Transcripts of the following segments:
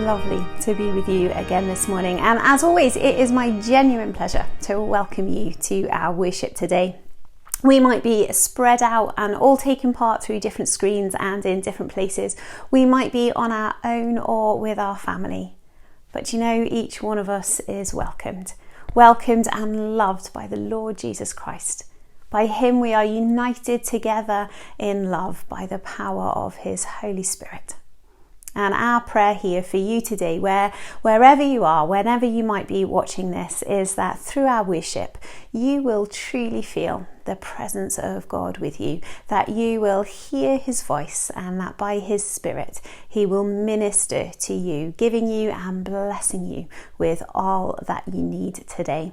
lovely to be with you again this morning, and as always it is my genuine pleasure to welcome you to our worship today. We might be spread out and all taking part through different screens and in different places. We might be on our own or with our family, but you know, each one of us is welcomed and loved by the Lord Jesus Christ. By him we are united together in love by the power of his Holy Spirit. And our prayer here for you today, wherever you are, whenever you might be watching this, is that through our worship, you will truly feel the presence of God with you, that you will hear his voice, and that by his Spirit, he will minister to you, giving you and blessing you with all that you need today.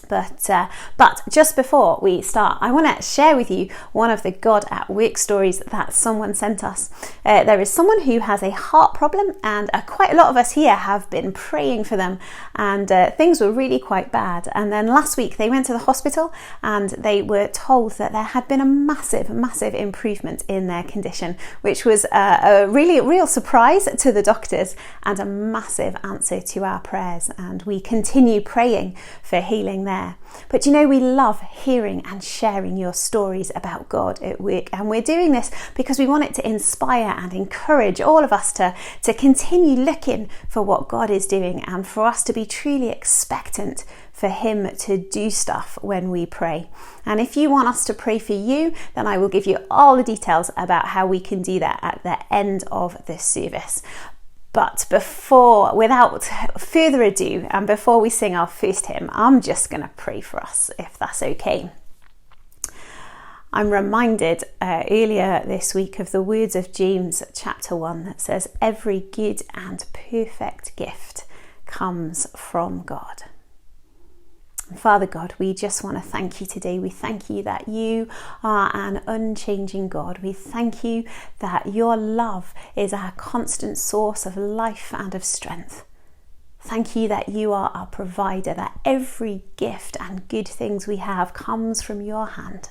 But just before we start, I want to share with you one of the God at Work stories that someone sent us. There is someone who has a heart problem, and quite a lot of us here have been praying for them, and things were really quite bad. And then last week they went to the hospital and they were told that there had been a massive improvement in their condition, which was a real surprise to the doctors and a massive answer to our prayers. And we continue praying for healing there. But you know, we love hearing and sharing your stories about God at work, and we're doing this because we want it to inspire and encourage all of us to continue looking for what God is doing, and for us to be truly expectant for him to do stuff when we pray. And if you want us to pray for you, then I will give you all the details about how we can do that at the end of this service. But without further ado, and before we sing our first hymn, I'm just going to pray for us, if that's okay. I'm reminded earlier this week of the words of James chapter 1 that says, "Every good and perfect gift comes from God." Father God, we just want to thank you today. We thank you that you are an unchanging God. We thank you that your love is our constant source of life and of strength. Thank you that you are our provider, that every gift and good things we have comes from your hand.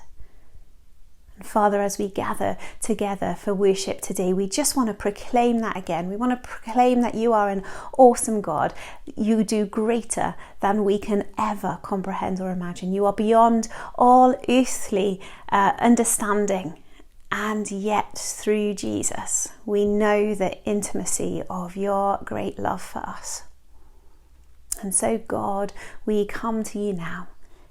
And Father, as we gather together for worship today, we just want to proclaim that again. We want to proclaim that you are an awesome God. You do greater than we can ever comprehend or imagine. You are beyond all earthly understanding. And yet, through Jesus, we know the intimacy of your great love for us. And so, God, we come to you now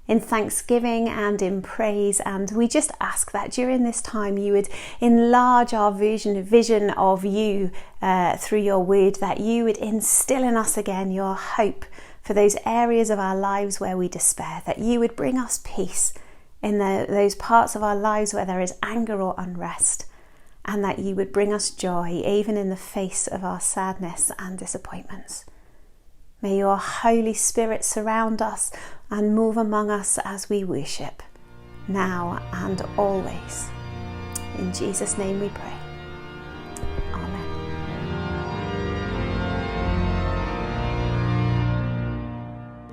in thanksgiving and in praise, and we just ask that during this time you would enlarge our vision of you through your word, that you would instill in us again your hope for those areas of our lives where we despair, that you would bring us peace in those parts of our lives where there is anger or unrest, and that you would bring us joy even in the face of our sadness and disappointments. May your Holy Spirit surround us and move among us as we worship, now and always. In Jesus' name we pray. Amen.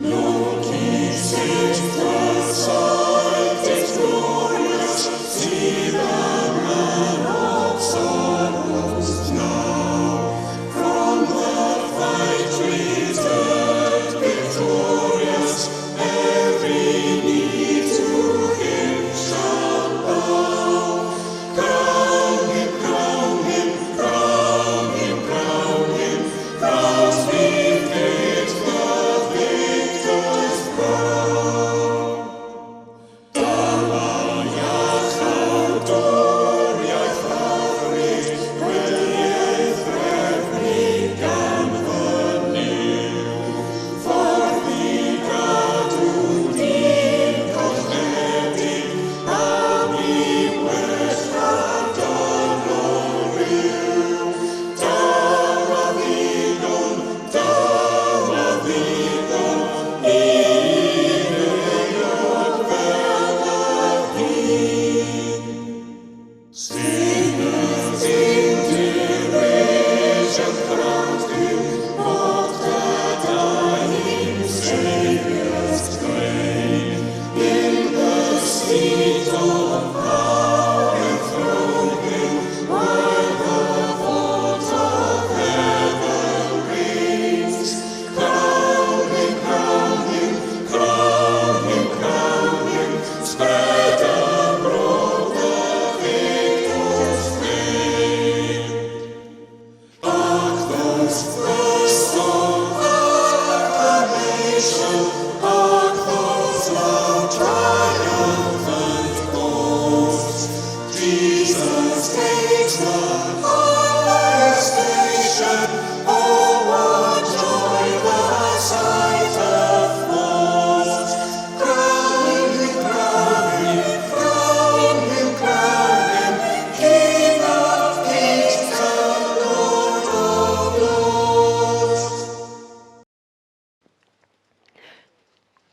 Lord, please take the sight is glorious, see the man of sorrows now, from the fight returned victorious, every knee to him shall bow. Crown him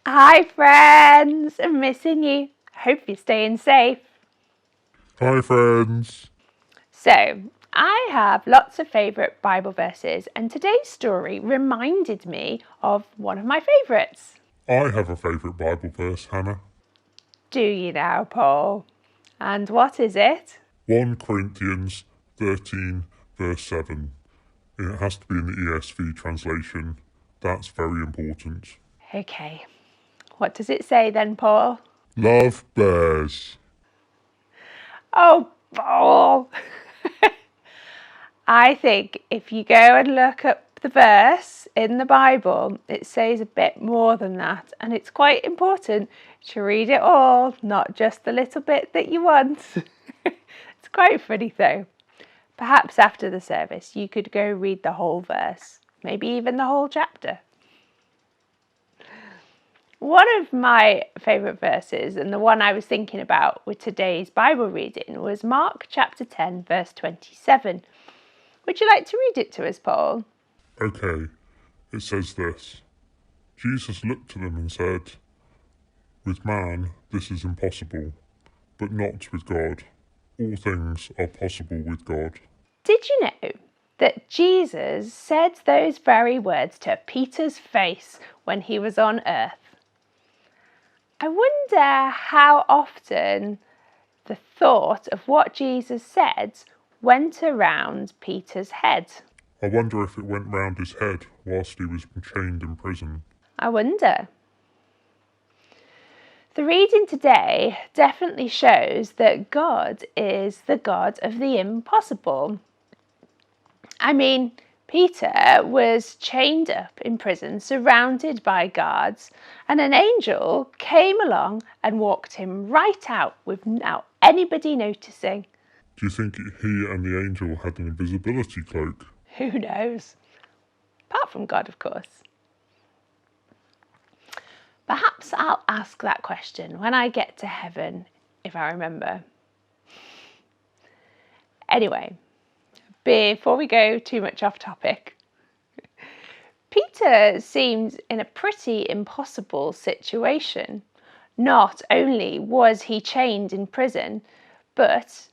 Hi friends, I'm missing you. Hope you're staying safe. Hi friends. So, I have lots of favourite Bible verses, and today's story reminded me of one of my favourites. I have a favourite Bible verse, Hannah. Do you now, Paul? And what is it? 1 Corinthians 13 verse 7. It has to be in the ESV translation. That's very important. Okay, what does it say then, Paul? Love bears. Oh, Paul! I think if you go and look up the verse in the Bible, it says a bit more than that, and it's quite important to read it all, not just the little bit that you want. It's quite funny though. Perhaps after the service you could go read the whole verse, maybe even the whole chapter. One of my favourite verses, and the one I was thinking about with today's Bible reading, was Mark chapter 10 verse 27. Would you like to read it to us, Paul? Okay, it says this. Jesus looked to them and said, with man this is impossible, but not with God. All things are possible with God. Did you know that Jesus said those very words to Peter's face when he was on earth? I wonder how often the thought of what Jesus said went around Peter's head. I wonder if it went round his head whilst he was chained in prison. I wonder. The reading today definitely shows that God is the God of the impossible. I mean, Peter was chained up in prison, surrounded by guards, and an angel came along and walked him right out without anybody noticing. Do you think he and the angel had an invisibility cloak? Who knows? Apart from God, of course. Perhaps I'll ask that question when I get to heaven, if I remember. Anyway, before we go too much off topic, Peter seemed in a pretty impossible situation. Not only was he chained in prison, but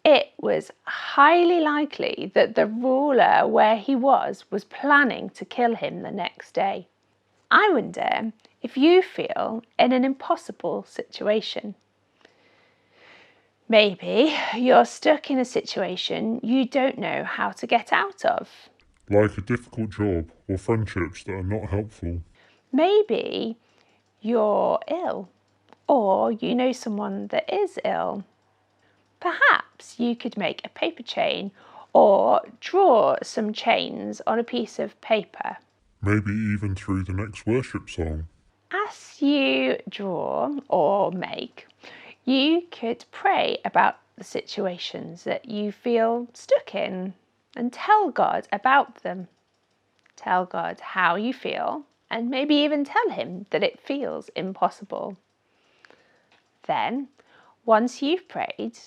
it was highly likely that the ruler where he was planning to kill him the next day. I wonder if you feel in an impossible situation. Maybe you're stuck in a situation you don't know how to get out of. Like a difficult job or friendships that are not helpful. Maybe you're ill, or you know someone that is ill. Perhaps you could make a paper chain or draw some chains on a piece of paper. Maybe even through the next worship song. As you draw or make, you could pray about the situations that you feel stuck in and tell God about them. Tell God how you feel and maybe even tell him that it feels impossible. Then, once you've prayed,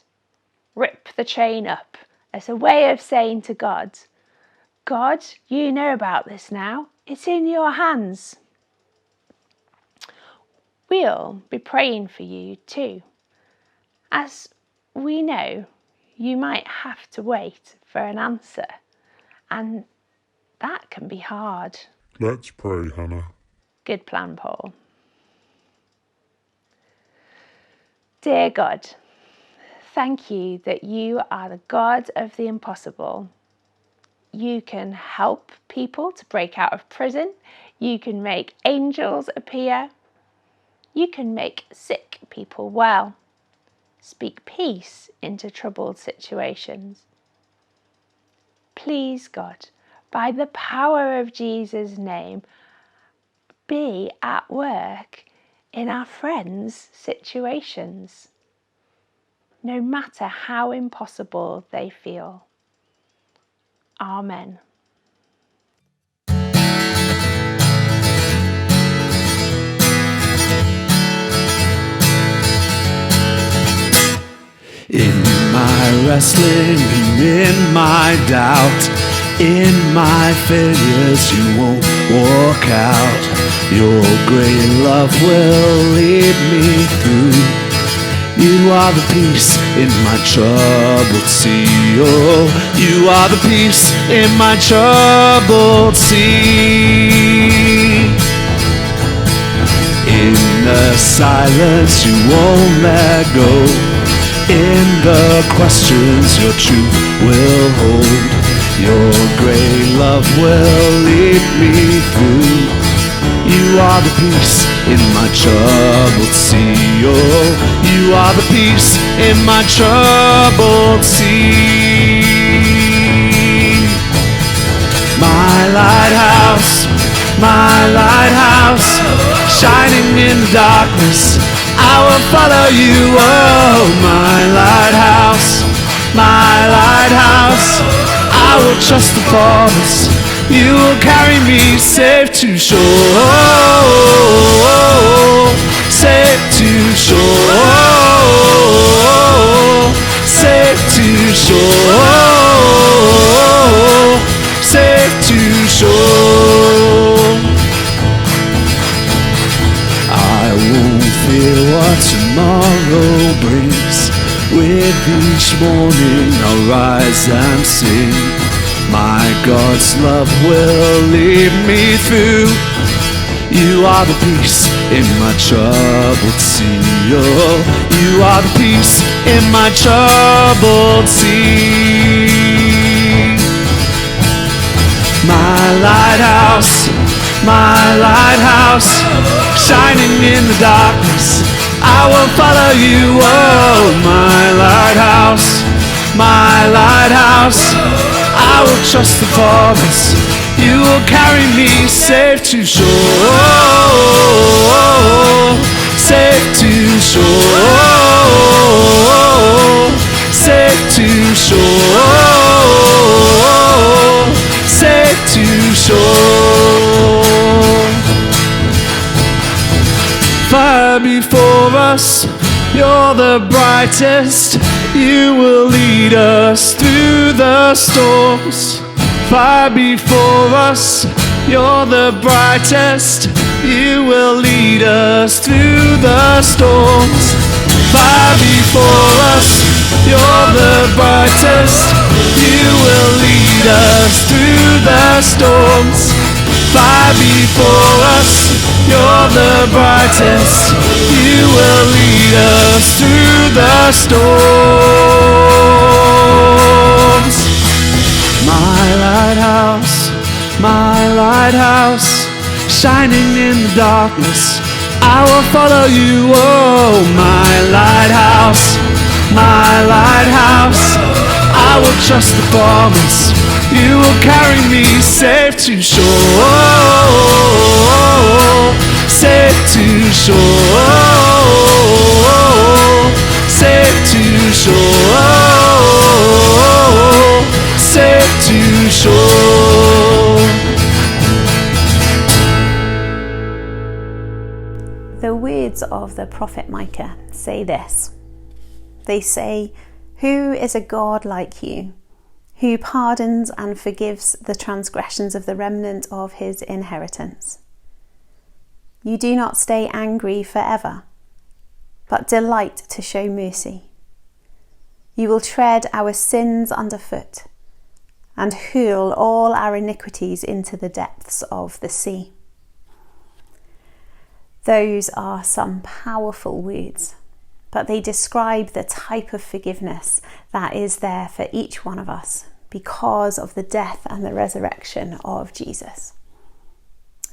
rip the chain up as a way of saying to God, God, you know about this now. It's in your hands. We'll be praying for you too, as we know you might have to wait for an answer, and that can be hard. Let's pray, Hannah. Good plan, Paul. Dear God, thank you that you are the God of the impossible. You can help people to break out of prison. You can make angels appear. You can make sick people well. Speak peace into troubled situations. Please, God, by the power of Jesus' name, be at work in our friends' situations, no matter how impossible they feel. Amen. In my wrestling and in my doubt, in my failures, you won't walk out. Your great love will lead me through. You are the peace in my troubled sea. Oh, you are the peace in my troubled sea. In the silence you won't let go. In the questions your truth will hold. Your great love will lead me through. You are the peace in my troubled sea. Oh, you are the peace in my troubled sea. My lighthouse, shining in the darkness, I will follow you. Oh, my lighthouse, I will trust the promise. You will carry me safe to shore, safe to shore, safe to shore, safe to shore. I won't fear what tomorrow brings. With each morning I'll rise and sing. My God's love will lead me through. You are the peace in my troubled sea. Oh, you are the peace in my troubled sea. My lighthouse, shining in the darkness, I will follow you. Oh, my lighthouse, I will trust the promise. You will carry me safe to shore, safe to shore, safe to shore, safe to shore. Fire before us, you're the brightest. You will lead us through the storms. Fire before us, you're the brightest. You will lead us through the storms. Fire before us, you're the brightest. You will lead us through the storms. Fire before us, you're the brightest. You will lead us through the storms. My lighthouse, shining in the darkness, I will follow you. Oh, my lighthouse, I will trust the promise. You will carry me safe to shore, safe to shore, safe to shore, safe to shore. The words of the prophet Micah say this. They say, "Who is a God like you, who pardons and forgives the transgressions of the remnant of his inheritance? You do not stay angry forever, but delight to show mercy. You will tread our sins underfoot and hurl all our iniquities into the depths of the sea." Those are some powerful words, but they describe the type of forgiveness that is there for each one of us because of the death and the resurrection of Jesus.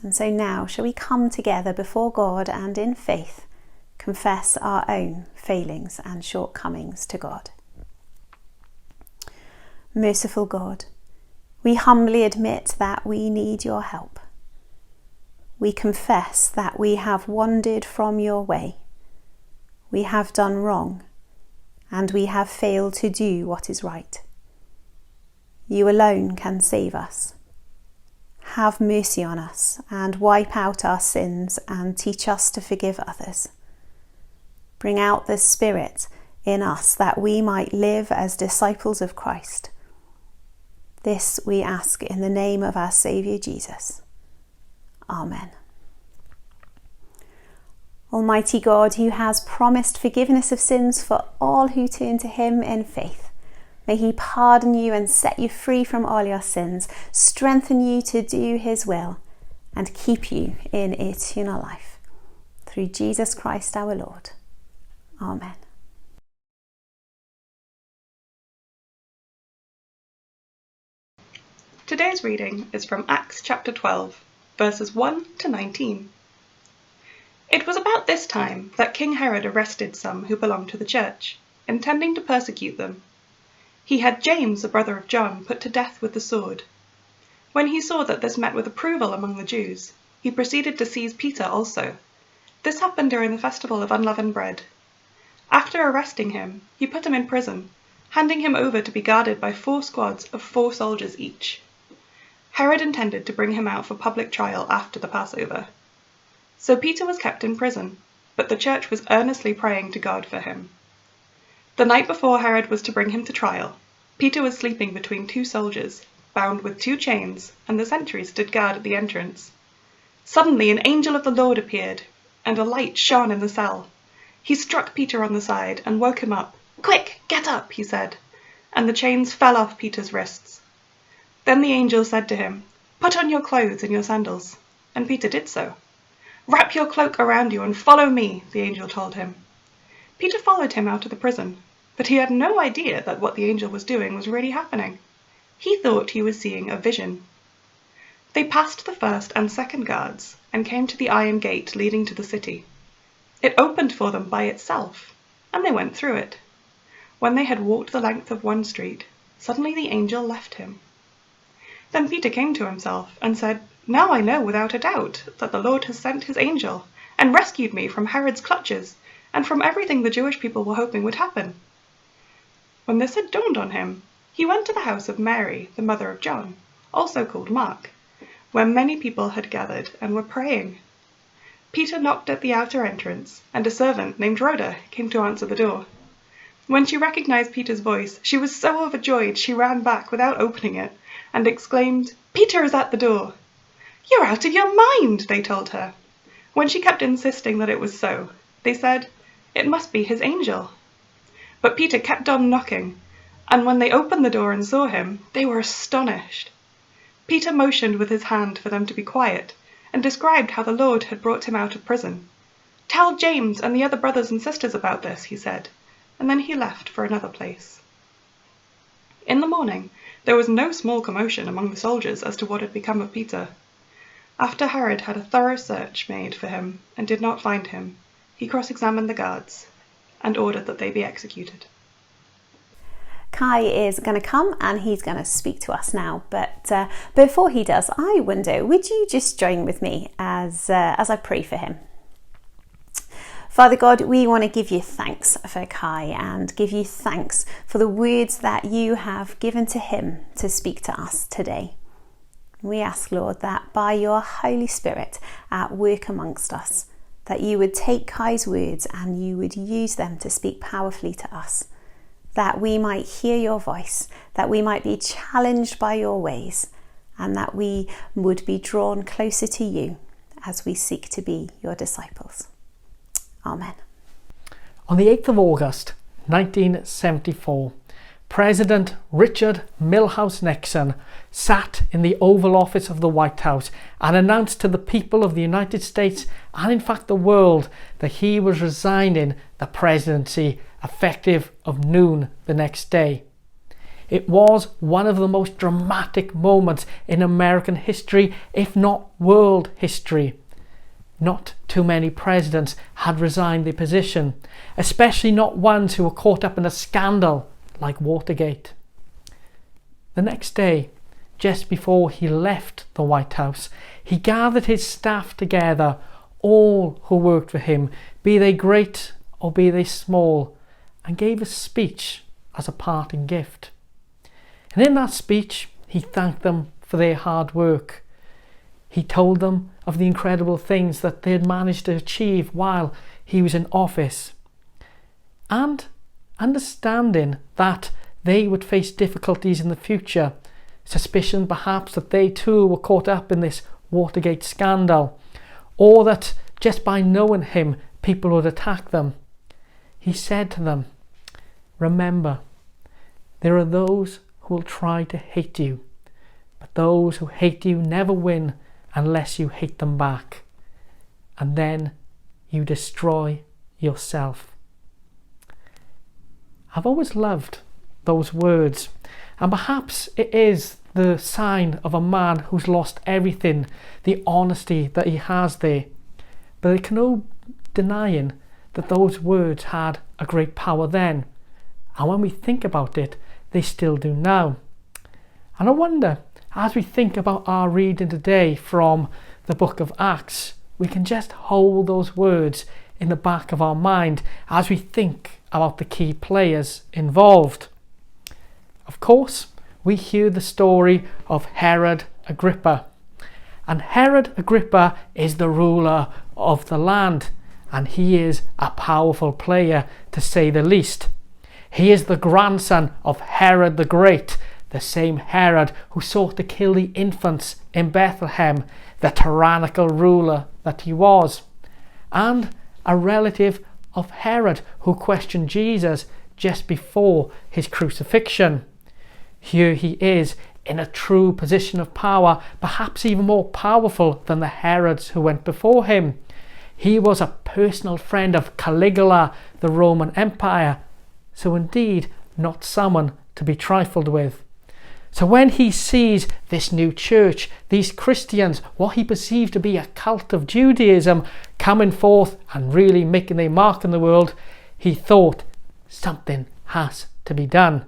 And so now, shall we come together before God and in faith confess our own failings and shortcomings to God? Merciful God, we humbly admit that we need your help. We confess that we have wandered from your way. We have done wrong, and we have failed to do what is right. You alone can save us. Have mercy on us and wipe out our sins and teach us to forgive others. Bring out the Spirit in us that we might live as disciples of Christ. This we ask in the name of our Saviour Jesus. Amen. Almighty God, who has promised forgiveness of sins for all who turn to him in faith, may he pardon you and set you free from all your sins, strengthen you to do his will, and keep you in eternal life. Through Jesus Christ our Lord. Amen. Today's reading is from Acts chapter 12, verses 1 to 19. It was about this time that King Herod arrested some who belonged to the church, intending to persecute them. He had James, a brother of John, put to death with the sword. When he saw that this met with approval among the Jews, he proceeded to seize Peter also. This happened during the festival of unleavened bread. After arresting him, he put him in prison, handing him over to be guarded by 4 squads of 4 soldiers each. Herod intended to bring him out for public trial after the Passover. So Peter was kept in prison, but the church was earnestly praying to God for him. The night before Herod was to bring him to trial, Peter was sleeping between 2 soldiers, bound with 2 chains, and the sentries stood guard at the entrance. Suddenly an angel of the Lord appeared, and a light shone in the cell. He struck Peter on the side and woke him up. "Quick, get up," he said, and the chains fell off Peter's wrists. Then the angel said to him, "Put on your clothes and your sandals," and Peter did so. "Wrap your cloak around you and follow me," the angel told him. Peter followed him out of the prison, but he had no idea that what the angel was doing was really happening. He thought he was seeing a vision. They passed the first and second guards and came to the iron gate leading to the city. It opened for them by itself, and they went through it. When they had walked the length of one street, suddenly the angel left him. Then Peter came to himself and said, "Now I know without a doubt that the Lord has sent his angel and rescued me from Herod's clutches and from everything the Jewish people were hoping would happen." When this had dawned on him, he went to the house of Mary, the mother of John, also called Mark, where many people had gathered and were praying. Peter knocked at the outer entrance, and a servant named Rhoda came to answer the door. When she recognized Peter's voice, she was so overjoyed she ran back without opening it and exclaimed, "Peter is at the door." "You're out of your mind," they told her. When she kept insisting that it was so, they said, "It must be his angel." But Peter kept on knocking, and when they opened the door and saw him, they were astonished. Peter motioned with his hand for them to be quiet, and described how the Lord had brought him out of prison. "Tell James and the other brothers and sisters about this," he said, and then he left for another place. In the morning, there was no small commotion among the soldiers as to what had become of Peter. After Herod had a thorough search made for him and did not find him, he cross-examined the guards and ordered that they be executed. Kai is going to come and he's going to speak to us now, but before he does, I wonder, would you just join with me as I pray for him? Father God, we want to give you thanks for Kai and give you thanks for the words that you have given to him to speak to us today. We ask, Lord, that by your Holy Spirit at work amongst us, that you would take Kai's words and you would use them to speak powerfully to us, that we might hear your voice, that we might be challenged by your ways, and that we would be drawn closer to you as we seek to be your disciples. Amen. On the 8th of August 1974, President Richard Milhous Nixon sat in the Oval Office of the White House and announced to the people of the United States and in fact the world that he was resigning the presidency effective of noon the next day. It was one of the most dramatic moments in American history, if not world history. Not too many presidents had resigned their position, especially not ones who were caught up in a scandal like Watergate. The next day, just before he left the White House, he gathered his staff together, all who worked for him, be they great or be they small, and gave a speech as a parting gift. And in that speech, he thanked them for their hard work. He told them of the incredible things that they had managed to achieve while he was in office. And understanding that they would face difficulties in the future, suspicion perhaps that they too were caught up in this Watergate scandal, or that just by knowing him, people would attack them. He said to them, "Remember, there are those who will try to hate you, but those who hate you never win unless you hate them back. And then you destroy yourself." I've always loved those words, and perhaps it is the sign of a man who's lost everything, the honesty that he has there. But there can no denying that those words had a great power then, and when we think about it, they still do now. And I wonder, as we think about our reading today from the book of Acts, we can just hold those words in the back of our mind as we think about the key players involved. Of course, we hear the story of Herod Agrippa. And Herod Agrippa is the ruler of the land, and he is a powerful player, to say the least. He is the grandson of Herod the Great, the same Herod who sought to kill the infants in Bethlehem, the tyrannical ruler that he was, and a relative of Herod who questioned Jesus just before his crucifixion. Here he is in a true position of power, perhaps even more powerful than the Herods who went before him. He was a personal friend of Caligula, the Roman Empire, so indeed not someone to be trifled with. So when he sees this new church, these Christians, what he perceived to be a cult of Judaism, coming forth and really making their mark in the world, he thought something has to be done.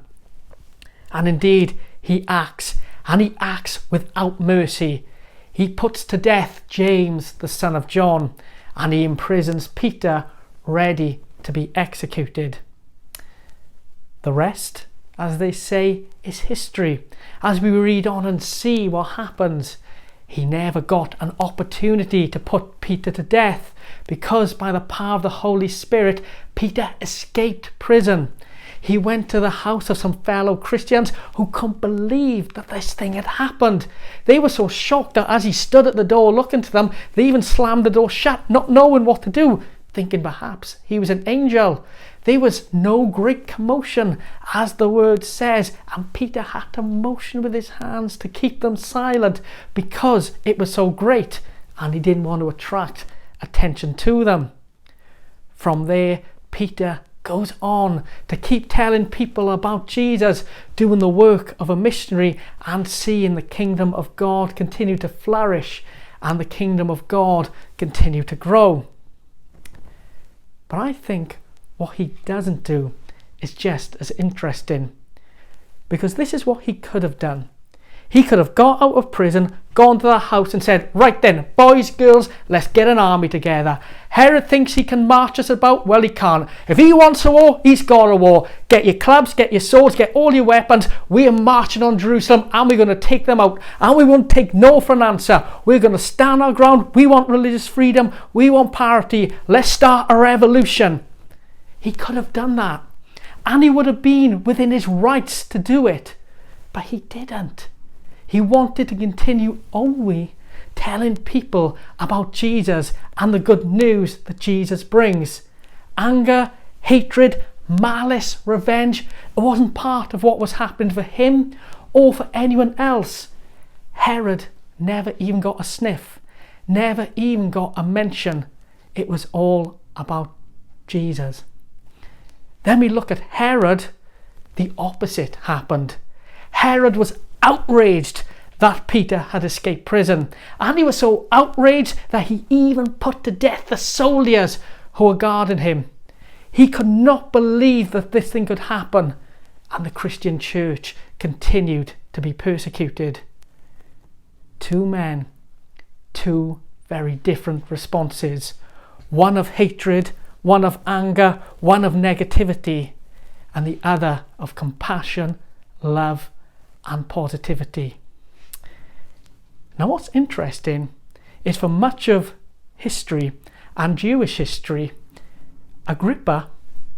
And indeed he acts, and he acts without mercy. He puts to death James, the son of John, and he imprisons Peter, ready to be executed. The rest, as they say, is history. As we read on and see what happens, he never got an opportunity to put Peter to death, because by the power of the Holy Spirit, Peter escaped prison. He went to the house of some fellow Christians who couldn't believe that this thing had happened. They were so shocked that as he stood at the door looking to them, they even slammed the door shut, not knowing what to do, thinking perhaps he was an angel. There was no great commotion, as the word says, and Peter had to motion with his hands to keep them silent because it was so great, and he didn't want to attract attention to them. From there, Peter goes on to keep telling people about Jesus, doing the work of a missionary and seeing the kingdom of God continue to flourish and the kingdom of God continue to grow. But I think what he doesn't do is just as interesting, because this is what he could have done. He could have got out of prison, gone to the house and said, "Right then, boys, girls, let's get an army together. Herod thinks he can march us about. Well, he can't. If he wants a war, he's got a war. Get your clubs, get your swords, get all your weapons. We are marching on Jerusalem and we're going to take them out. And we won't take no for an answer. We're going to stand our ground. We want religious freedom. We want parity. Let's start a revolution." He could have done that, and he would have been within his rights to do it, but he didn't. He wanted to continue only telling people about Jesus and the good news that Jesus brings. Anger, hatred, malice, revenge, it wasn't part of what was happening for him or for anyone else. Herod never even got a sniff, never even got a mention. It was all about Jesus. Then we look at Herod. The opposite happened. Herod was outraged that Peter had escaped prison, and he was so outraged that he even put to death the soldiers who were guarding him. He could not believe that this thing could happen, and the Christian church continued to be persecuted. Two men, two very different responses, one of hatred, one of anger, one of negativity, and the other of compassion, love, and positivity. Now what's interesting is, for much of history and Jewish history, Agrippa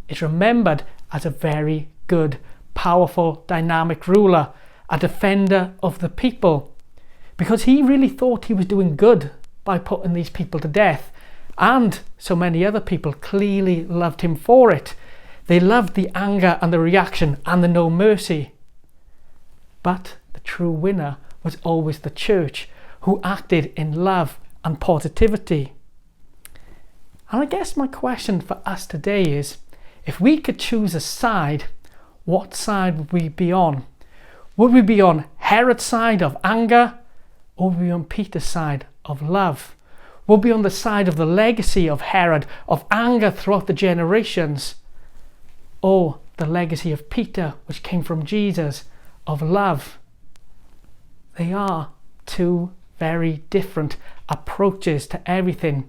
is remembered as a very good, powerful, dynamic ruler, a defender of the people, because he really thought he was doing good by putting these people to death, and so many other people clearly loved him for it. They loved the anger and the reaction and the no mercy. But the true winner was always the church, who acted in love and positivity. And I guess my question for us today is, if we could choose a side, what side would we be on? Would we be on Herod's side of anger, or would we be on Peter's side of love? Would we be on the side of the legacy of Herod, of anger throughout the generations, or the legacy of Peter, which came from Jesus, of love? They are two very different approaches to everything.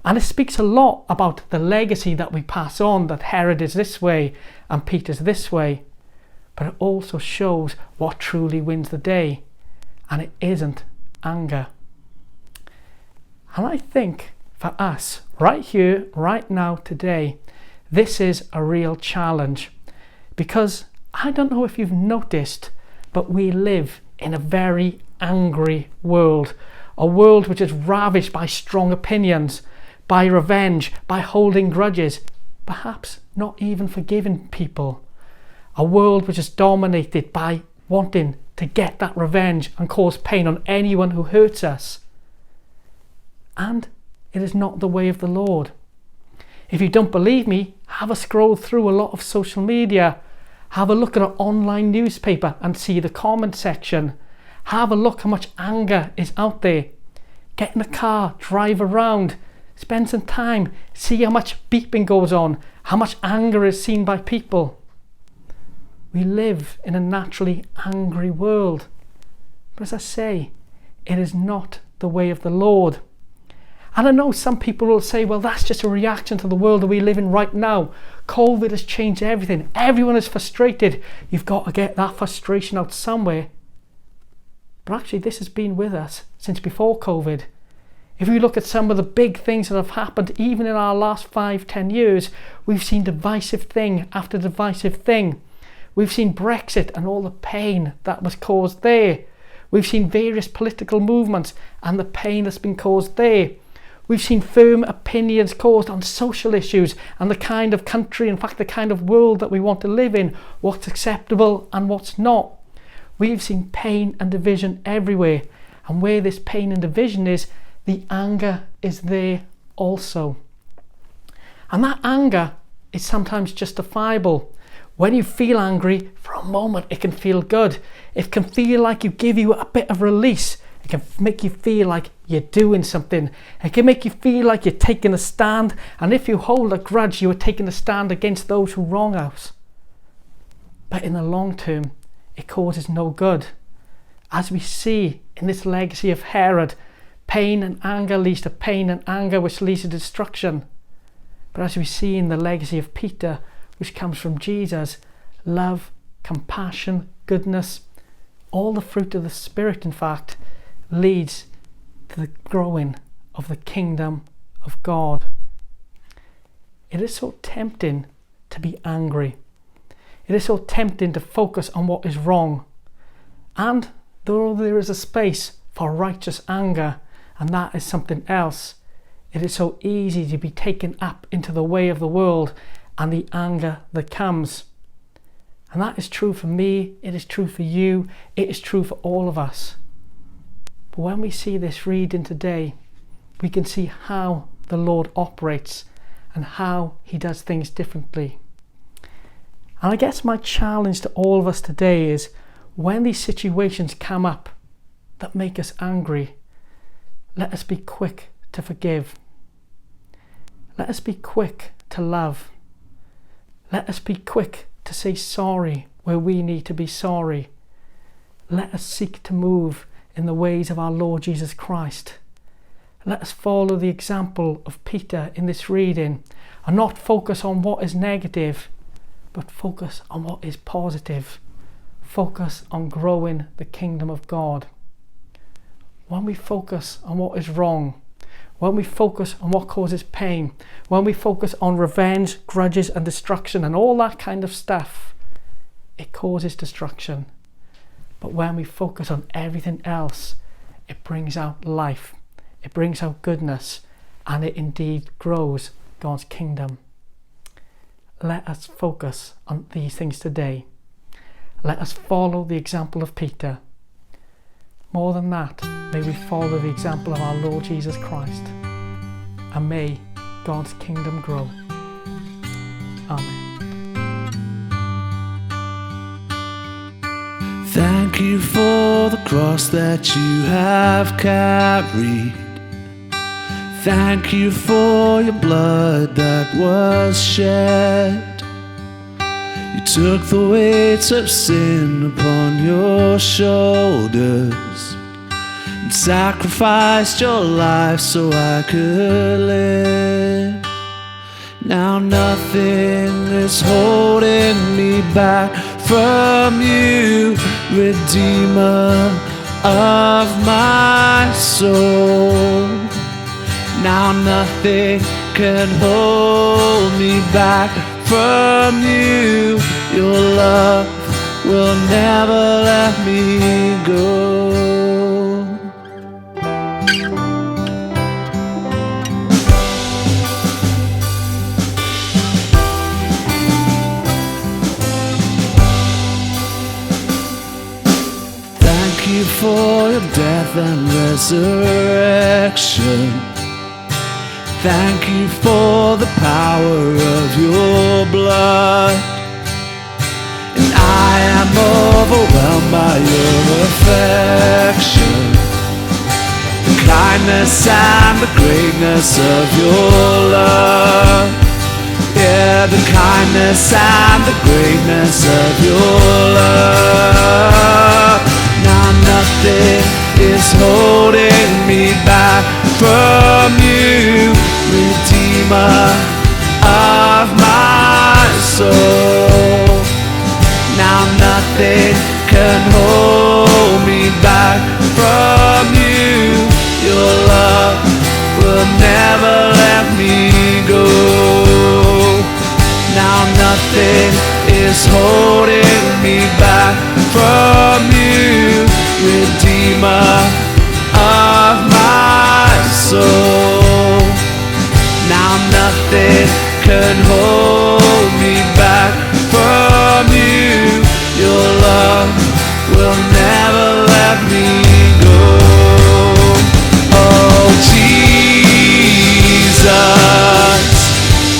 And it speaks a lot about the legacy that we pass on, that Herod is this way and Peter's this way. But it also shows what truly wins the day. And it isn't anger. And I think for us, right here, right now, today, this is a real challenge. Because I don't know if you've noticed, but we live in a very angry world. A world which is ravished by strong opinions, by revenge, by holding grudges, perhaps not even forgiving people. A world which is dominated by wanting to get that revenge and cause pain on anyone who hurts us. And it is not the way of the Lord. If you don't believe me, have a scroll through a lot of social media. Have a look at an online newspaper and see the comment section. Have a look how much anger is out there. Get in a car, drive around, spend some time, see how much beeping goes on, how much anger is seen by people. We live in a naturally angry world. But as I say, it is not the way of the Lord. And I know some people will say, well, that's just a reaction to the world that we live in right now. COVID has changed everything. Everyone is frustrated. You've got to get that frustration out somewhere. But actually, this has been with us since before COVID. If we look at some of the big things that have happened, even in our last 5-10 years, we've seen divisive thing after divisive thing. We've seen Brexit and all the pain that was caused there. We've seen various political movements and the pain that's been caused there. We've seen firm opinions caused on social issues and the kind of country, in fact, the kind of world that we want to live in, what's acceptable and what's not. We've seen pain and division everywhere. And where this pain and division is, the anger is there also. And that anger is sometimes justifiable. When you feel angry, for a moment it can feel good. It can feel like you give you a bit of release. It can make you feel like you're doing something. It can make you feel like you're taking a stand. And if you hold a grudge, you are taking a stand against those who wrong us. But in the long term, it causes no good. As we see in this legacy of Herod, pain and anger leads to pain and anger, which leads to destruction. But as we see in the legacy of Peter, which comes from Jesus, love, compassion, goodness, all the fruit of the Spirit, in fact, leads to the growing of the kingdom of God. It is so tempting to be angry. It is so tempting to focus on what is wrong. And though there is a space for righteous anger, and that is something else, it is so easy to be taken up into the way of the world and the anger that comes. And that is true for me, it is true for you, it is true for all of us. But when we see this reading today, we can see how the Lord operates and how he does things differently. And I guess my challenge to all of us today is, when these situations come up that make us angry, let us be quick to forgive. Let us be quick to love. Let us be quick to say sorry where we need to be sorry. Let us seek to move in the ways of our Lord Jesus Christ. Let us follow the example of Peter in this reading and not focus on what is negative, but focus on what is positive. Focus on growing the kingdom of God. When we focus on what is wrong, when we focus on what causes pain, when we focus on revenge, grudges and destruction and all that kind of stuff, it causes destruction. But when we focus on everything else, it brings out life, it brings out goodness, and it indeed grows God's kingdom. Let us focus on these things today. Let us follow the example of Peter. More than that, may we follow the example of our Lord Jesus Christ, and may God's kingdom grow. Amen. Thank you for the cross that you have carried. Thank you for your blood that was shed. You took the weight of sin upon your shoulders and sacrificed your life so I could live. Now nothing is holding me back from you, Redeemer of my soul. Now nothing can hold me back from you. Your love will never let me go. Thank you for your death and resurrection. Thank you for the power of your blood. And I am overwhelmed by your affection, the kindness and the greatness of your love. Yeah, the kindness and the greatness of your love. Now nothing is holding me back from you, Redeemer of my soul. Now nothing can hold me back from you. Your love will never let me go. Now nothing is holding me back from you, Redeemer of my soul. Now nothing can hold me back from you. Your love will never let me go. Oh Jesus,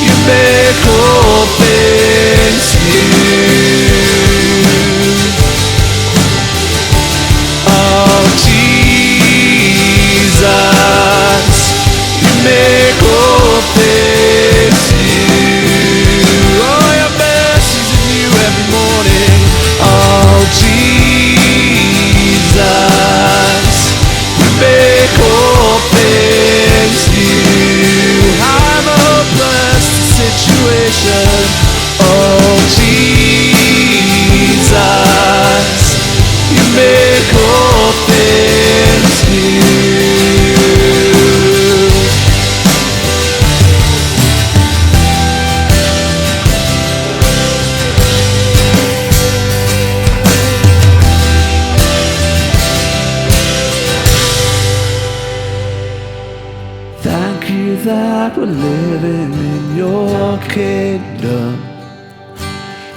you make all things new. Oh Jesus, you make all things new. Oh, your mercies are new every morning. Oh Jesus, you make all things new. I'm a hopeless situation. Oh Jesus, you make all things new. Thank you that we're living in your kingdom.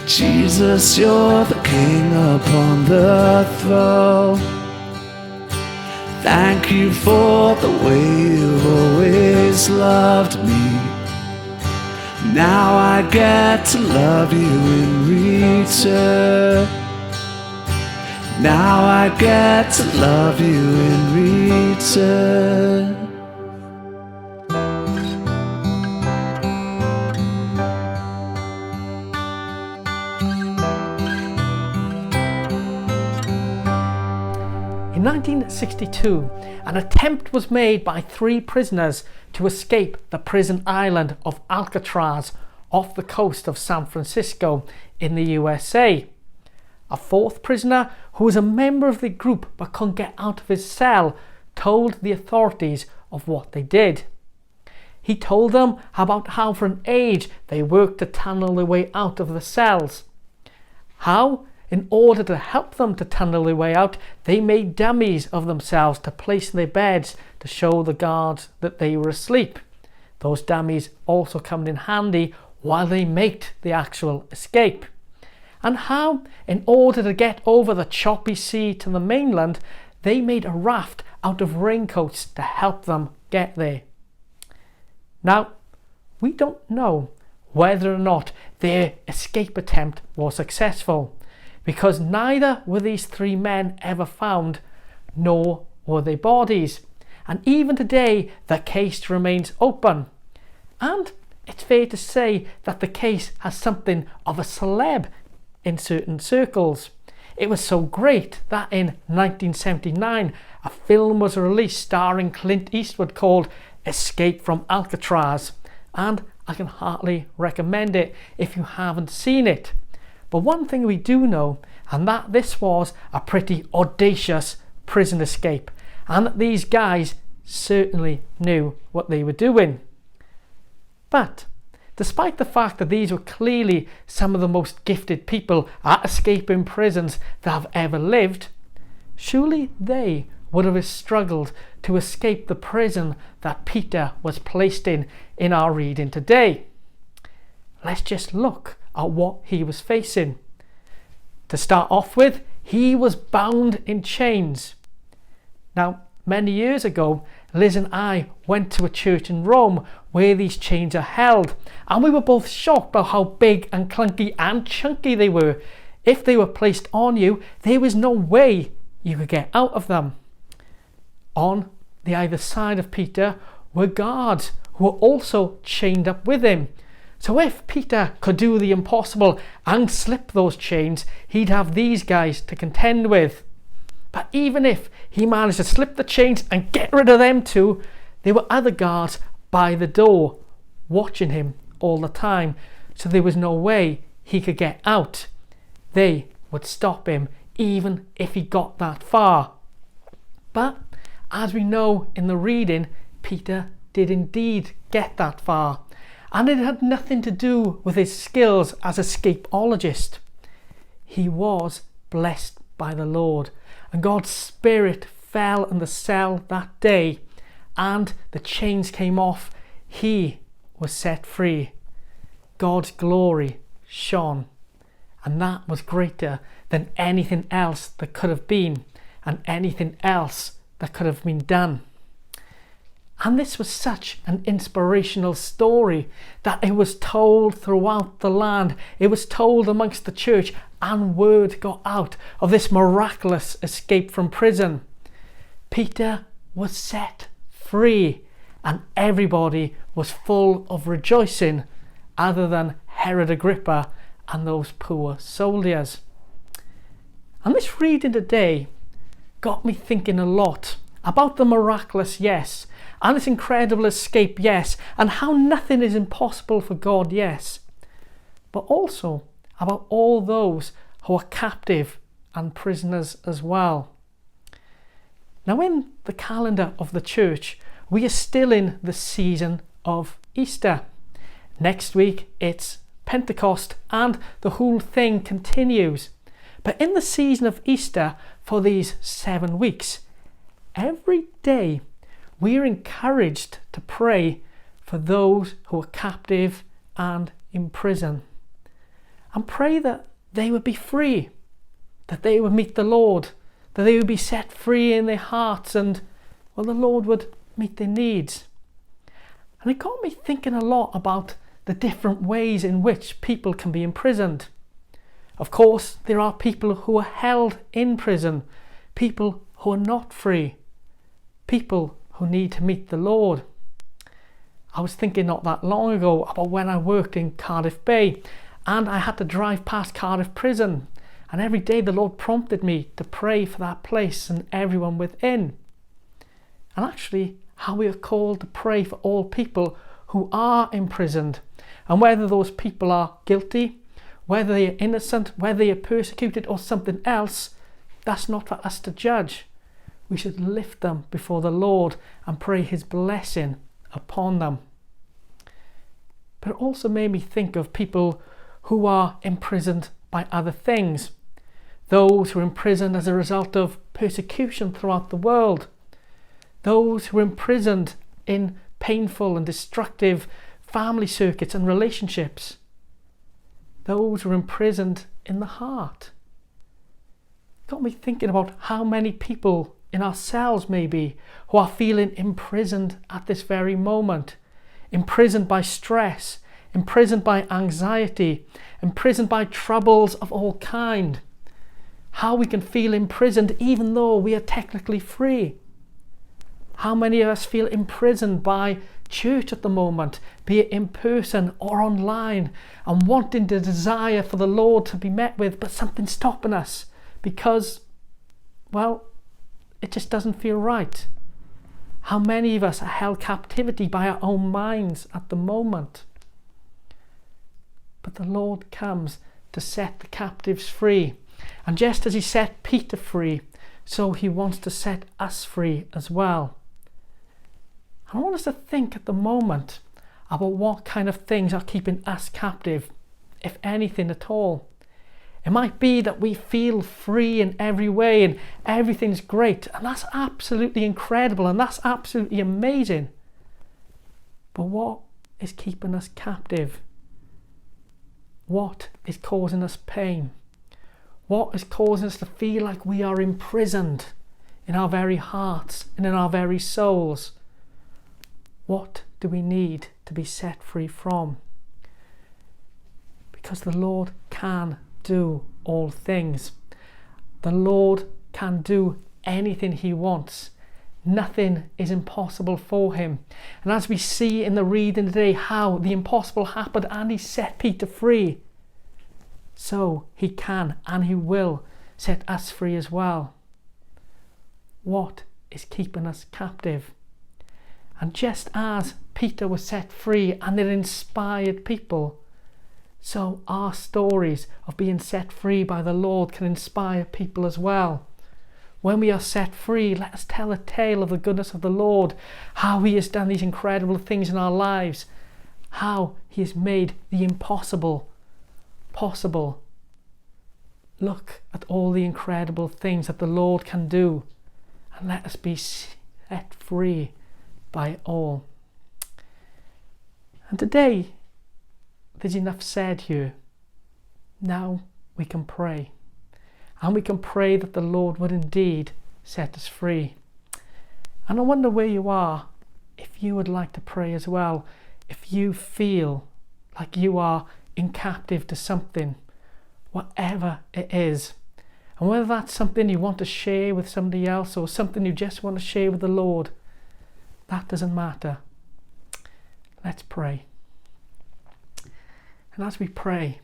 Jesus, you're the King upon the throne. Thank you for the way you've always loved me. Now I get to love you in return. Now I get to love you in return. In 1962, an attempt was made by 3 prisoners to escape the prison island of Alcatraz off the coast of San Francisco in the USA. A 4th prisoner, who was a member of the group but couldn't get out of his cell, told the authorities of what they did. He told them about how for an age they worked to tunnel their way out of the cells. How? in order to help them to tunnel their way out, they made dummies of themselves to place in their beds to show the guards that they were asleep. Those dummies also come in handy while they made the actual escape. And how, in order to get over the choppy sea to the mainland, they made a raft out of raincoats to help them get there. Now, we don't know whether or not their escape attempt was successful, because neither were these 3 men ever found, nor were their bodies. And even today, the case remains open. And it's fair to say that the case has something of a celeb in certain circles. It was so great that in 1979, a film was released starring Clint Eastwood called Escape from Alcatraz, and I can heartily recommend it if you haven't seen it. But one thing we do know, and that this was a pretty audacious prison escape, and that these guys certainly knew what they were doing. But despite the fact that these were clearly some of the most gifted people at escaping prisons that have ever lived, surely they would have struggled to escape the prison that Peter was placed in our reading today. Let's just look at what he was facing. To start off with, he was bound in chains. Now, many years ago, Liz and I went to a church in Rome where these chains are held, and we were both shocked by how big and clunky and chunky they were. If they were placed on you, there was no way you could get out of them. On the either side of Peter were guards who were also chained up with him. So if Peter could do the impossible and slip those chains, he'd have these guys to contend with. But even if he managed to slip the chains and get rid of them too, there were other guards by the door watching him all the time, so there was no way he could get out. They would stop him even if he got that far. But as we know in the reading, Peter did indeed get that far, and it had nothing to do with his skills as a escapologist. He was blessed by the Lord, and God's Spirit fell in the cell that day, and the chains came off. He was set free. God's glory shone, and that was greater than anything else that could have been, and anything else that could have been done. And this was such an inspirational story that it was told throughout the land. It was told amongst the church, and word got out of this miraculous escape from prison. Peter was set free, and everybody was full of rejoicing, other than Herod Agrippa and those poor soldiers. And this reading today got me thinking a lot about the miraculous, yes, and this incredible escape, yes, and how nothing is impossible for God, yes, but also about all those who are captive and prisoners as well. Now, in the calendar of the church, we are still in the season of Easter. Next week it's Pentecost, and the whole thing continues. But in the season of Easter, for these 7 weeks, every day we are encouraged to pray for those who are captive and in prison, and pray that they would be free, that they would meet the Lord, that they would be set free in their hearts, and well, the Lord would meet their needs. And it got me thinking a lot about the different ways in which people can be imprisoned. Of course, there are people who are held in prison, people who are not free, people who need to meet the Lord. I was thinking not that long ago about when I worked in Cardiff Bay, and I had to drive past Cardiff Prison, and every day the Lord prompted me to pray for that place and everyone within. And actually, how we are called to pray for all people who are imprisoned, and whether those people are guilty, whether they are innocent, whether they are persecuted or something else, that's not for us to judge. We should lift them before the Lord and pray his blessing upon them. But it also made me think of people who are imprisoned by other things. those who are imprisoned as a result of persecution throughout the world, those who are imprisoned in painful and destructive family circuits and relationships, those who are imprisoned in the heart. Got me thinking about how many people in ourselves maybe who are feeling imprisoned at this very moment, imprisoned by stress, imprisoned by anxiety, imprisoned by troubles of all kind. How we can feel imprisoned even though we are technically free. How many of us feel imprisoned by church at the moment, be it in person or online, and wanting the desire for the Lord to be met with, but something's stopping us because, well, it just doesn't feel right. How many of us are held captivity by our own minds at the moment? But the Lord comes to set the captives free. And just as he set Peter free, so he wants to set us free as well. I want us to think at the moment about what kind of things are keeping us captive, if anything at all. It might be that we feel free in every way and everything's great, and that's absolutely incredible and that's absolutely amazing. But what is keeping us captive? What is causing us pain? What is causing us to feel like we are imprisoned in our very hearts and in our very souls? What do we need to be set free from? Because the Lord can do all things. The Lord can do anything he wants. Nothing is impossible for him. And as we see in the reading today how the impossible happened and he set Peter free, so he can and he will set us free as well. What is keeping us captive? And just as Peter was set free and it inspired people, so our stories of being set free by the Lord can inspire people as well. When we are set free, let us tell a tale of the goodness of the Lord, how he has done these incredible things in our lives, how he has made the impossible possible. Look at all the incredible things that the Lord can do, and let us be set free by it all. And today, there's enough said here. Now we can pray. And we can pray that the Lord would indeed set us free. And I wonder where you are, if you would like to pray as well, if you feel like you are in captive to something, whatever it is. And whether that's something you want to share with somebody else or something you just want to share with the Lord, that doesn't matter. Let's pray. And as we pray,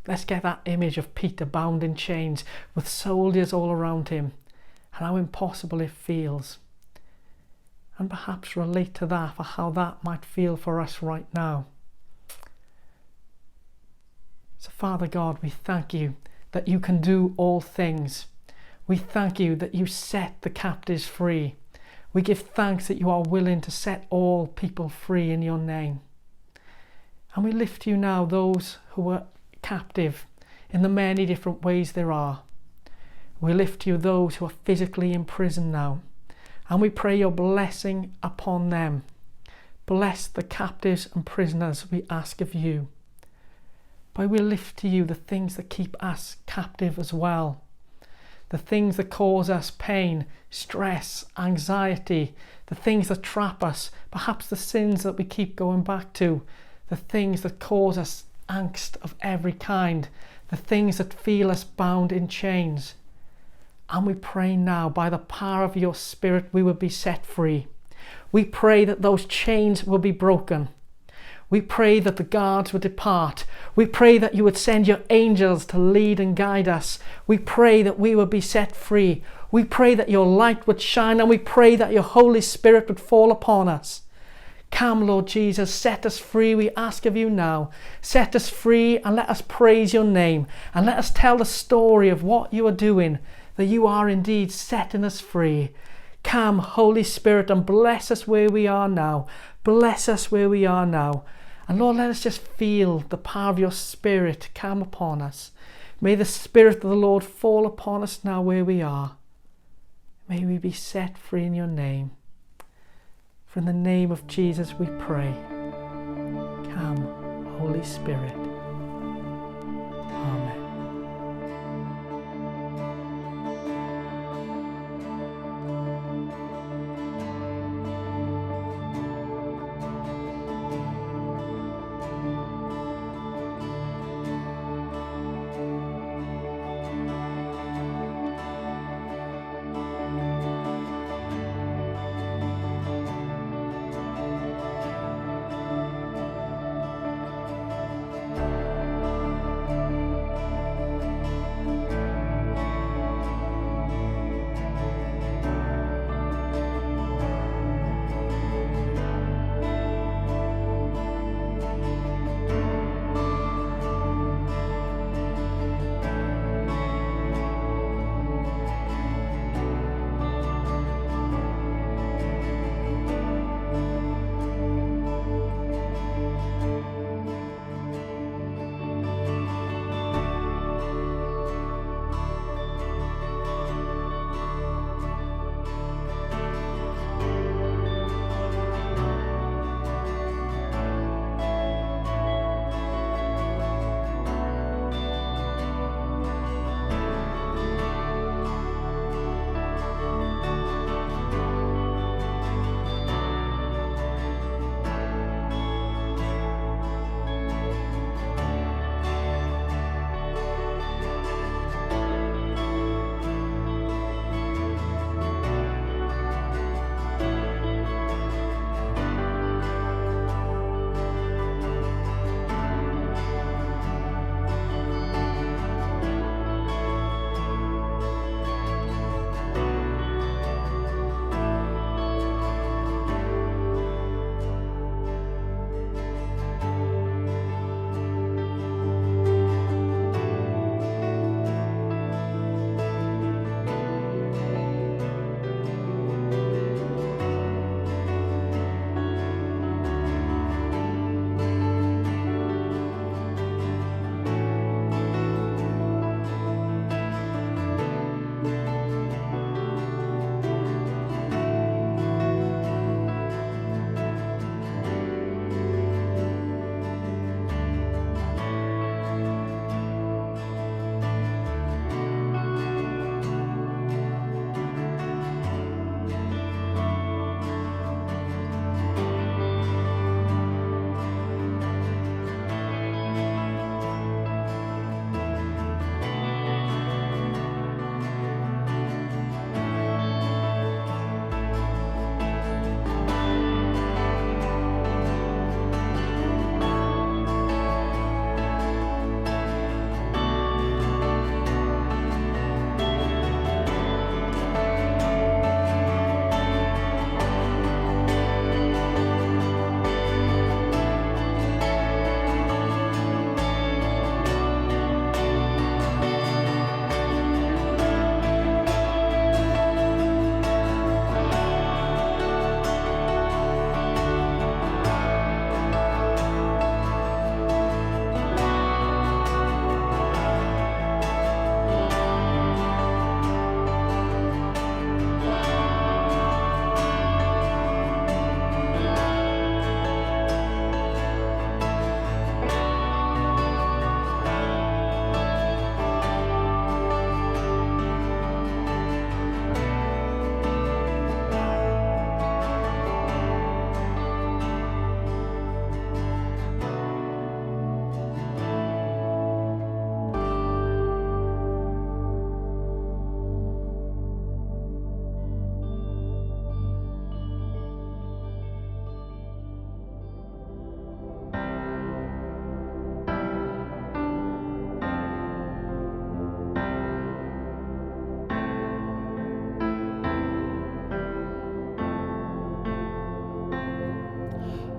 let's get that image of Peter bound in chains with soldiers all around him and how impossible it feels. And perhaps relate to that for how that might feel for us right now. So Father God, we thank you that you can do all things. We thank you that you set the captives free. We give thanks that you are willing to set all people free in your name. And we lift you now those who are captive in the many different ways there are. We lift you those who are physically in prison now. And we pray your blessing upon them. Bless the captives and prisoners, we ask of you. But we lift to you the things that keep us captive as well. The things that cause us pain, stress, anxiety, the things that trap us, perhaps the sins that we keep going back to, the things that cause us angst of every kind, the things that feel us bound in chains. And we pray now, by the power of your Spirit, we will be set free. We pray that those chains will be broken. We pray that the guards would depart. We pray that you would send your angels to lead and guide us. We pray that we would be set free. We pray that your light would shine, and we pray that your Holy Spirit would fall upon us. Come, Lord Jesus, set us free, we ask of you now. Set us free and let us praise your name. And let us tell the story of what you are doing, that you are indeed setting us free. Come, Holy Spirit, and bless us where we are now. Bless us where we are now. And Lord, let us just feel the power of your Spirit come upon us. May the Spirit of the Lord fall upon us now where we are. May we be set free in your name. For in the name of Jesus we pray. Come, Holy Spirit. Amen.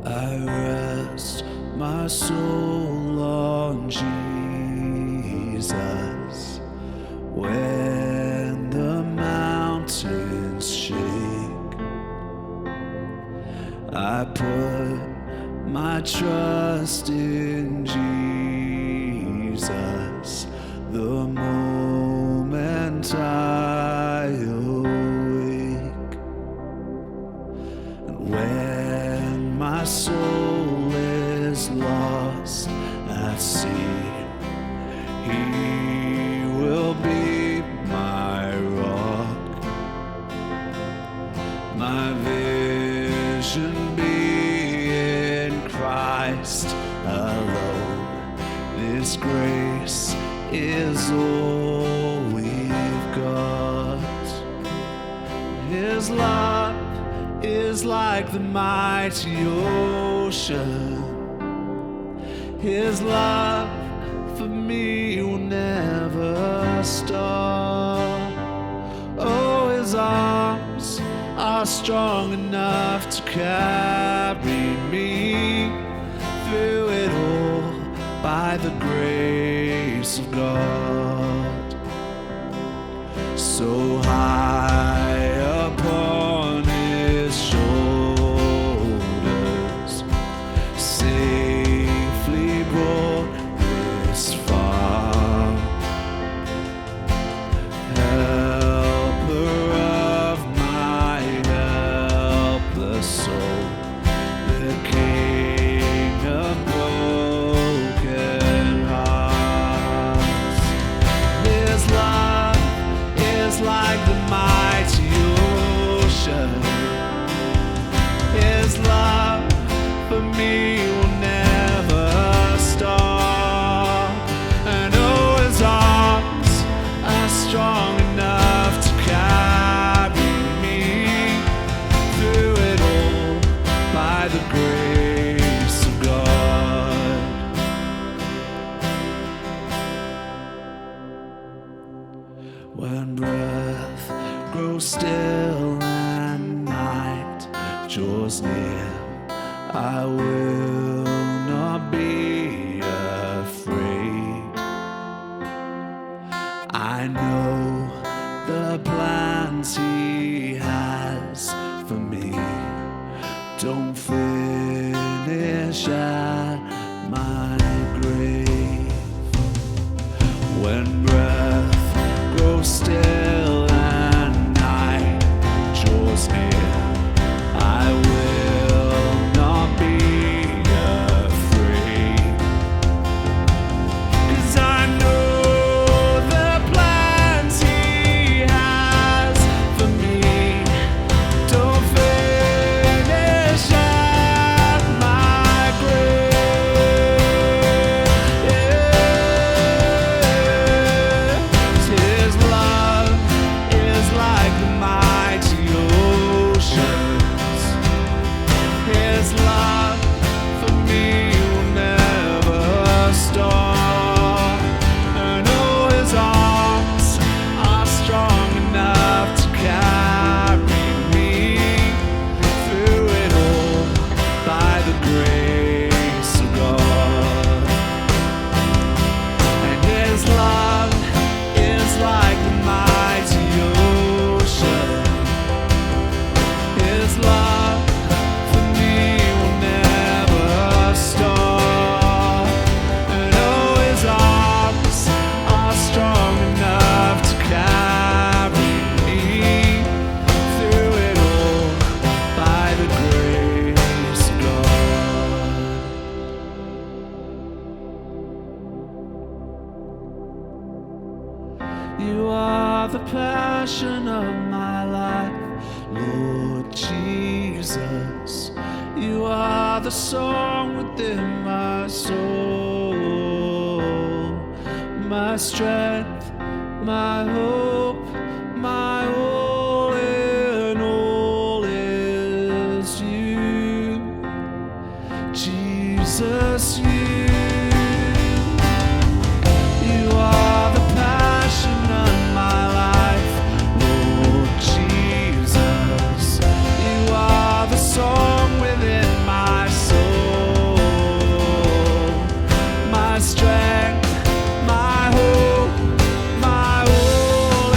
I rest my soul on Jesus when the mountains shake. I put my trust in Jesus, the storms at sea. He will be my rock, my vision be in Christ alone. This grace is all we've got. His love is like the mighty ocean. His love for me will never stop. Oh, his arms are strong enough to carry me through it all by the grace of God. So high upon his shoulders, safely brought this far. Helper of my helpless soul, the King of broken hearts. His love is like the mighty ocean. His love for me will never stop. And oh, his arms are strong enough to carry me through it all by the grace of God. When breath grows still and night draws near, I will not be afraid. I know the plans he has for me don't finish at my grave. When breath grows still and night draws near, I will not be afraid. 'Cause I know the plans he has for me don't finish at my grave. His love is like the mighty oceans. His love for me will never stop. And oh, his arms are strong enough to carry me through it all by the grace of God. And his love is like the mighty ocean. His love for me will never stop. And oh, his arms are strong enough to carry me through it all by the grace of God. You are the passion of my life, Lord Jesus. You are the song within my soul, my strength, my hope, my all in all is you, Jesus. You are the passion of my life, Lord Jesus. You are the song within my soul, my strength, my hope, my all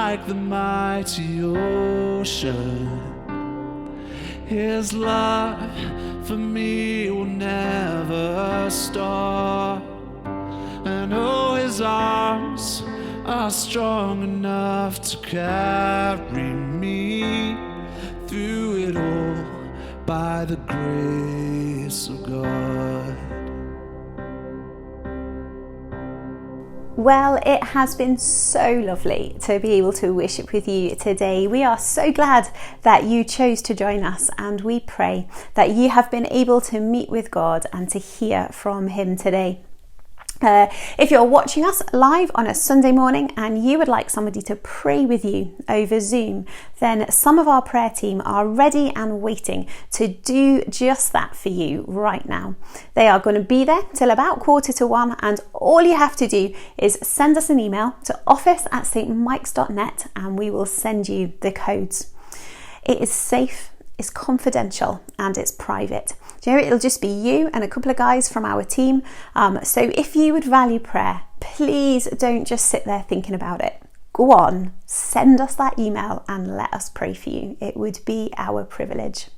like the mighty ocean. His love for me will never stop. And oh, his arms are strong enough to carry me through it all by the grace of God. Well, it has been so lovely to be able to worship with you today. We are so glad that you chose to join us, and we pray that you have been able to meet with God and to hear from him today. If you're watching us live on a Sunday morning and you would like somebody to pray with you over Zoom, then some of our prayer team are ready and waiting to do just that for you right now. They are going to be there till about 1:45, and all you have to do is send us an email to office@stmikes.net and we will send you the codes. It is safe, it's confidential, and it's private. Do you know, it'll just be you and a couple of guys from our team. So if you would value prayer, please don't just sit there thinking about it. Go on, send us that email and let us pray for you. It would be our privilege.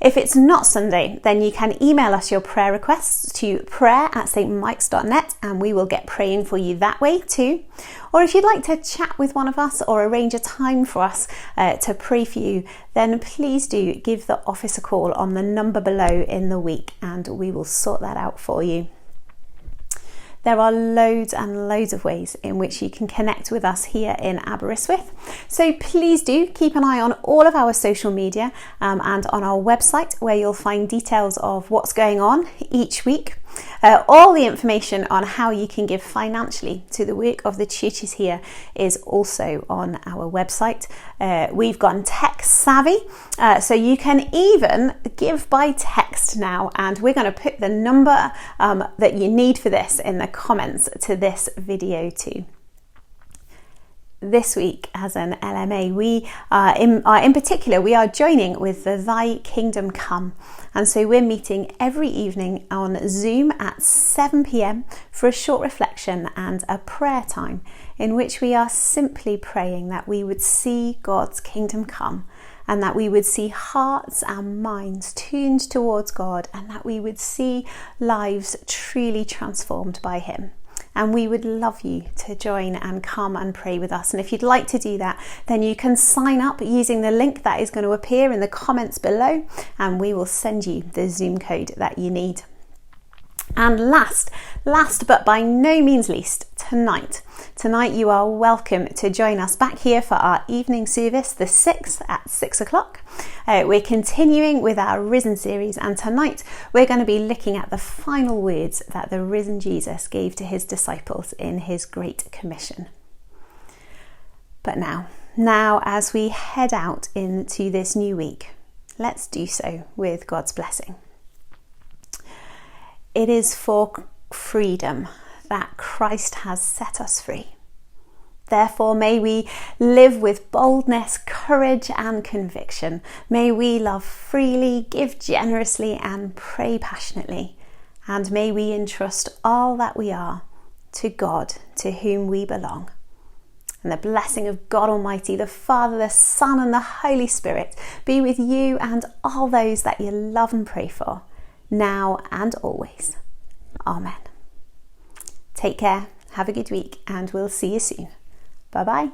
If it's not Sunday, then you can email us your prayer requests to prayer@stmikes.net and we will get praying for you that way too. Or if you'd like to chat with one of us or arrange a time for us to pray for you, then please do give the office a call on the number below in the week and we will sort that out for you. There are loads and loads of ways in which you can connect with us here in Aberystwyth. So please do keep an eye on all of our social media and on our website, where you'll find details of what's going on each week. All the information on how you can give financially to the work of the churches here is also on our website. We've gone tech savvy, so you can even give by text now, and we're going to put the number that you need for this in the comments to this video too. This week as an LMA, we in particular, we are joining with the Thy Kingdom Come, and so we're meeting every evening on Zoom at 7 p.m. for a short reflection and a prayer time in which we are simply praying that we would see God's kingdom come, and that we would see hearts and minds tuned towards God, and that we would see lives truly transformed by him. And we would love you to join and come and pray with us. And if you'd like to do that, then you can sign up using the link that is going to appear in the comments below, and we will send you the Zoom code that you need. And last but by no means least, tonight you are welcome to join us back here for our evening service, the 6th at 6 o'clock. We're continuing with our Risen series, and tonight we're going to be looking at the final words that the risen Jesus gave to his disciples in his Great Commission. But now as we head out into this new week, let's do so with God's blessing. It is for freedom that Christ has set us free. Therefore, may we live with boldness, courage and conviction. May we love freely, give generously and pray passionately. And may we entrust all that we are to God, to whom we belong. And the blessing of God Almighty, the Father, the Son and the Holy Spirit be with you and all those that you love and pray for, now and always. Amen. Take care, have a good week, and we'll see you soon. Bye-bye.